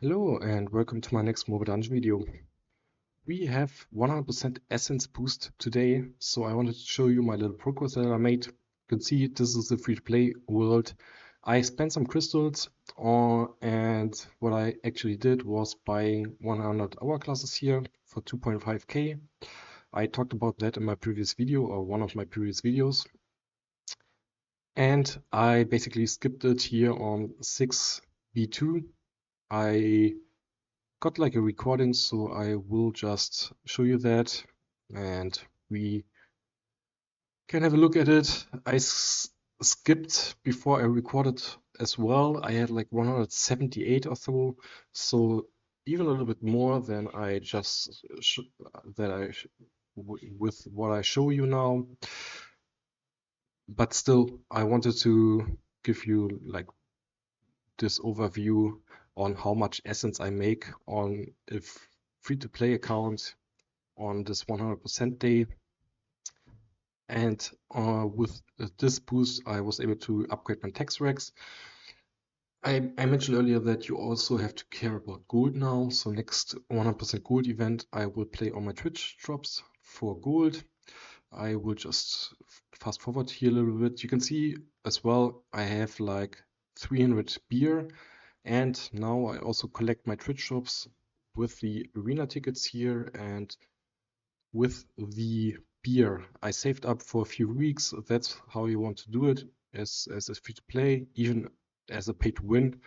Hello and welcome to my next mobile dungeon video. We have 100% essence boost today, so I wanted to show you my little progress that I made. You can see this is the free-to-play world. I spent some crystals and what I actually did was buying 100 hourglasses here for 2.5k. I talked about that in my previous video or one of my previous videos. And I basically skipped it here on 6b2. I got like a recording, so I will just show you that and we can have a look at it. I skipped before I recorded as well. I had like 178 or so even a little bit more than I just with what I show you now. But still, I wanted to give you like this overview on how much essence I make on a free-to-play account on this 100% day. And with this boost, I was able to upgrade my text regs. I mentioned earlier that you also have to care about gold now. So next 100% gold event, I will play on my Twitch drops for gold. I will just fast forward here a little bit. You can see as well, I have like 300 beer. And now I also collect my Twitch drops with the arena tickets here and with the beer. I saved up for a few weeks. That's how you want to do it as a free to play, even as a pay to win.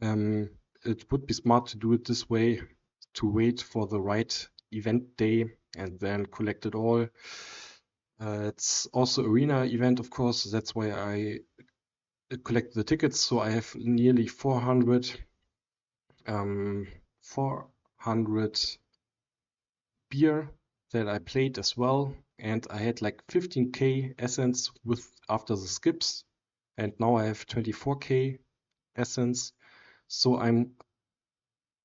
It would be smart to do it this way, to wait for the right event day and then collect it all. It's also arena event, of course. That's why I collect the tickets. So I have nearly 400 beer that I played as well, and I had like 15k essence with after the skips, and now I have 24k essence, so I'm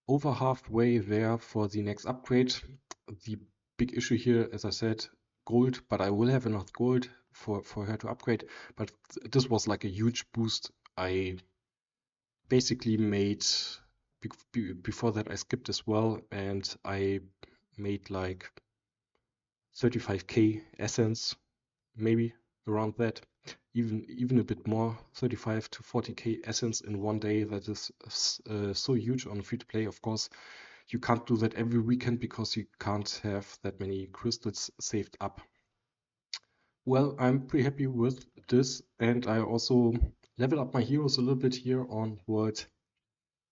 over halfway there for the next upgrade. The big issue here, as I said, gold, but I will have enough gold for her to upgrade. But this was like a huge boost. I basically made before that I skipped as well, and I made like 35k essence, maybe around that, even a bit more, 35 to 40k essence in one day. That is so huge on free to play. Of course, you can't do that every weekend because you can't have that many crystals saved up. Well, I'm pretty happy with this, and I also leveled up my heroes a little bit here on World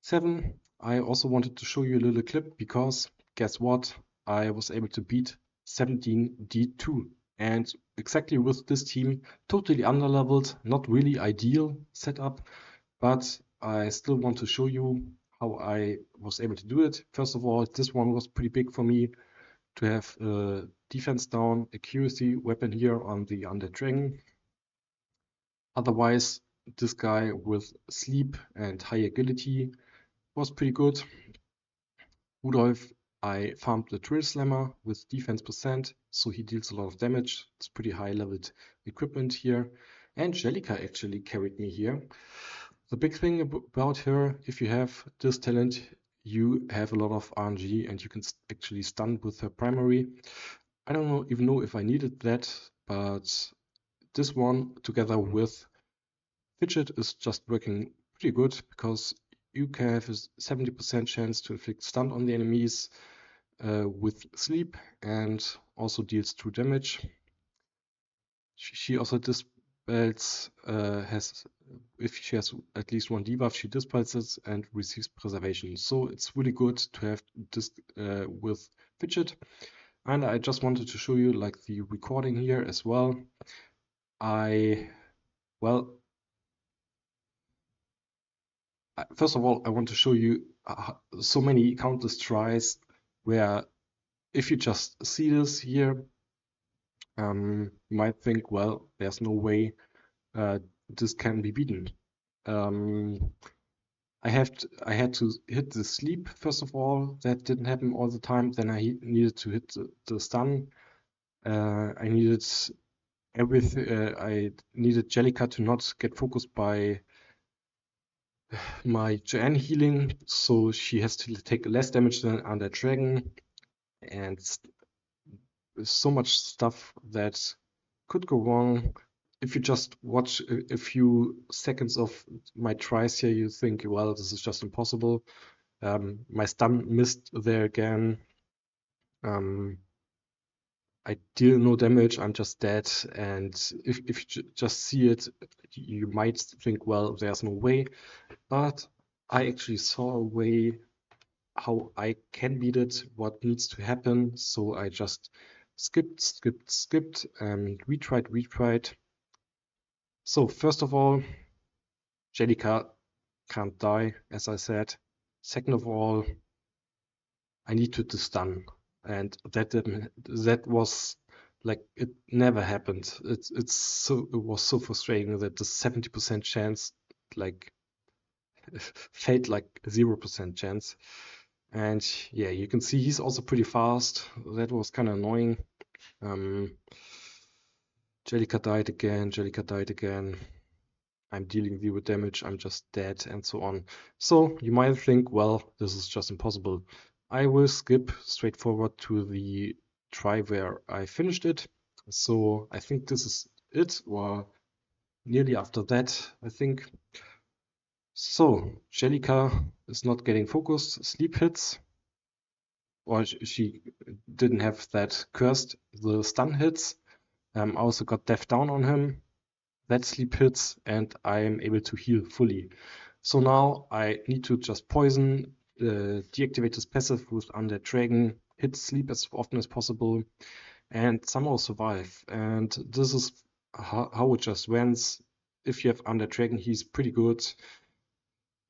7. I also wanted to show you a little clip because guess what? I was able to beat 17D2, and exactly with this team, totally underleveled, not really ideal setup, but I still want to show you how I was able to do it. First of all, this one was pretty big for me to have defense down, accuracy weapon here on the undead dragon. Otherwise, this guy with sleep and high agility was pretty good. Rudolph, I farmed the Drill Slammer with defense %, so he deals a lot of damage. It's pretty high leveled equipment here. And Jellica actually carried me here. The big thing about her, if you have this talent, you have a lot of RNG and you can actually stun with her primary. I don't even know if I needed that, but this one together with Fidget is just working pretty good because you can have a 70% chance to inflict stun on the enemies with sleep and also deals true damage. She also dispels, if she has at least one debuff, she dispels it and receives preservation. So it's really good to have this with Fidget. And I just wanted to show you like the recording here as well. First of all, I want to show you so many countless tries where if you just see this here, you might think, well, there's no way this can be beaten. I had to hit the sleep first of all. That didn't happen all the time. Then I needed to hit the stun. I needed everything. I needed Jellica to not get focused by my Joanne healing, so she has to take less damage than Undead Dragon, and so much stuff that could go wrong. If you just watch a few seconds of my tries here, you think, well, this is just impossible. My stun missed there again. I deal no damage, I'm just dead. And if you just see it, you might think, well, there's no way. But I actually saw a way how I can beat it, what needs to happen. So I just skipped, and retried. So first of all, Jellica can't die, as I said. Second of all, I need to stun, and that was like it never happened. It was so frustrating that the 70% chance like felt like 0% chance. And yeah, you can see he's also pretty fast. That was kind of annoying. Jellica died again. I'm dealing 0 damage, I'm just dead, and so on. So you might think, well, this is just impossible. I will skip straight forward to the try where I finished it. So I think this is it, or nearly after that, I think. So Jellica is not getting focused, sleep hits, or she didn't have that cursed. The stun hits. I also got death down on him. That sleep hits, and I'm able to heal fully. So now I need to just poison, deactivate his passive with Undead Dragon, hit sleep as often as possible, and somehow survive. And this is how it just went. If you have Undead Dragon, he's pretty good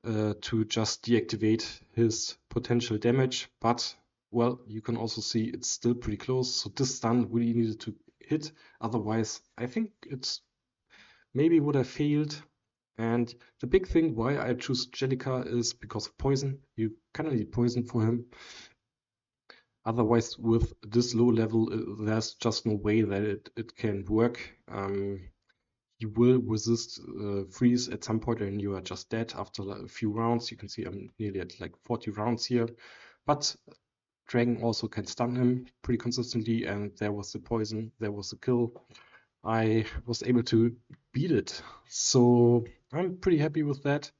to just deactivate his potential damage, but well, you can also see it's still pretty close. So this stun really needed to hit. Otherwise, I think it's maybe would have failed. And the big thing why I choose Jellica is because of poison. You kind of need poison for him. Otherwise, with this low level, there's just no way that it can work. You will resist freeze at some point and you are just dead after a few rounds. You can see I'm nearly at like 40 rounds here. But Dragon also can stun him pretty consistently, and there was the poison, there was the kill. I was able to beat it. So I'm pretty happy with that.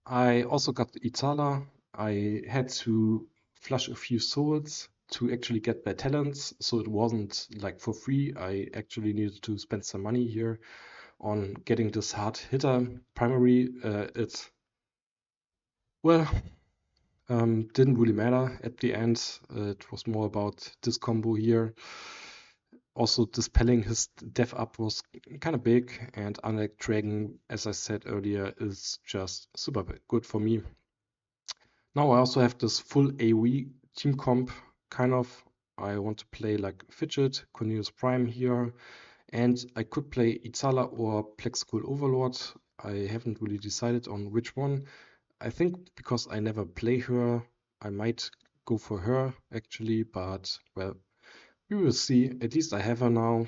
I also got Itala. I had to flush a few souls to actually get their talents, so it wasn't like for free. I actually needed to spend some money here on getting this hard hitter primary. Well, didn't really matter at the end. It was more about this combo here. Also, dispelling his death up was kind of big, and Undead Dragon, as I said earlier, is just super good for me. Now I also have this full AoE team comp, kind of. I want to play like Fidget, Cornelius Prime here, and I could play Itzala or Plexical Overlord. I haven't really decided on which one. I think because I never play her, I might go for her actually, but well, we will see. At least I have her now.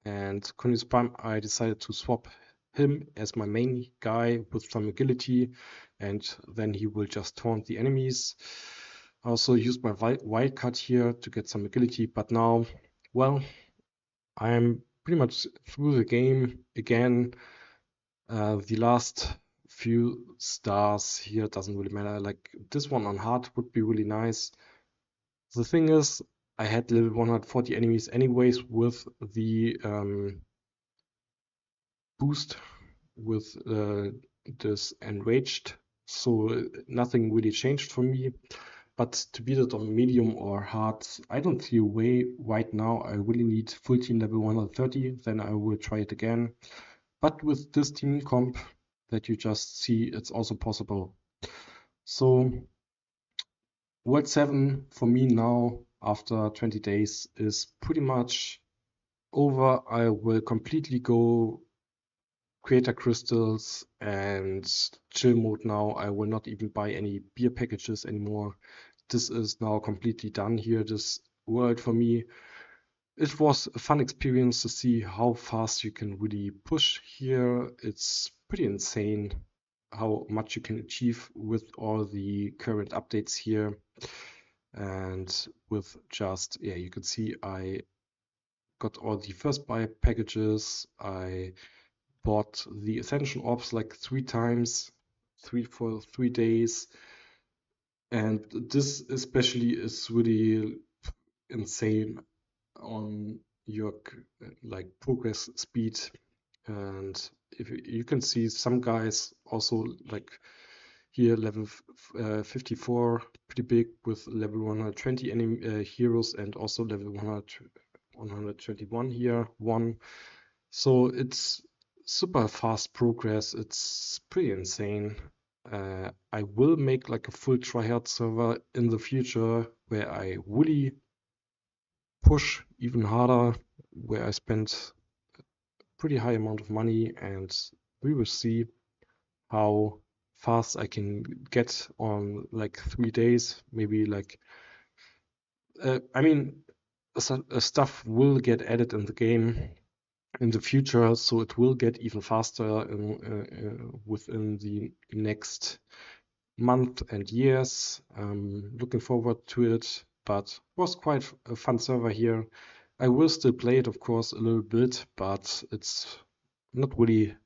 And Cornelius Prime, I decided to swap him as my main guy with some agility, and then he will just taunt the enemies. I also used my wildcard here to get some agility, but now, well, I'm pretty much through the game again. The last few stars here doesn't really matter. Like this one on hard would be really nice. The thing is, I had level 140 enemies anyways with the boost with this enraged, so nothing really changed for me. But to beat it on medium or hard, I don't see a way right now. I really need full team level 130, then I will try it again. But with this team comp that you just see, it's also possible. So World 7 for me now after 20 days is pretty much over. I will completely go creator crystals and chill mode now. I will not even buy any beer packages anymore. This is now completely done here, this world for me. It was a fun experience to see how fast you can really push here. It's pretty insane. how much you can achieve with all the current updates here. And with just, yeah, you can see I got all the first buy packages. I bought the Ascension Orbs like 3 times, for 3 days. And this especially is really insane on your like progress speed. And if you can see some guys also like here level 54, pretty big, with level 120 enemy heroes, and also level 121 here, one. So it's super fast progress. It's pretty insane. I will make like a full tryhard server in the future where I really push even harder, where I spend pretty high amount of money, and we will see how fast I can get on like 3 days. Maybe like I mean, stuff will get added in the game in the future, so it will get even faster within the next month and years. Looking forward to it, but it was quite a fun server here. I will still play it, of course, a little bit, but it's not really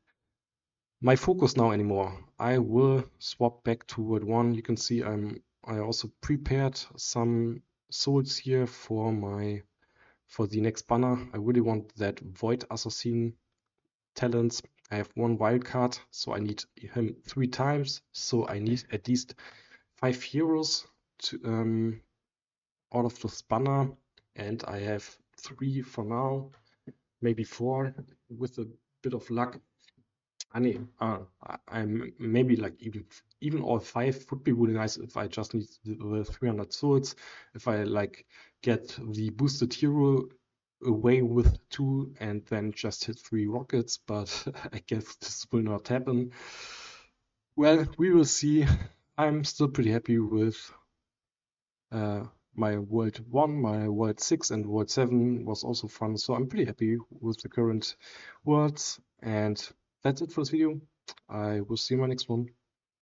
my focus now anymore. I will swap back to World 1. You can see I also prepared some souls here for the next banner. I really want that Void Assassin talents. I have 1 wildcard, so I need him 3 times. So I need at least 5 heroes to out of this banner, and I have 3 for now, maybe 4 with a bit of luck. I'm maybe like even all 5 would be really nice if I just need the 300 swords. If I like get the boosted hero away with 2 and then just hit 3 rockets, but I guess this will not happen. Well, we will see. I'm still pretty happy with my World 1, my World 6, and World 7 was also fun. So I'm pretty happy with the current worlds. And that's it for this video. I will see you in my next one.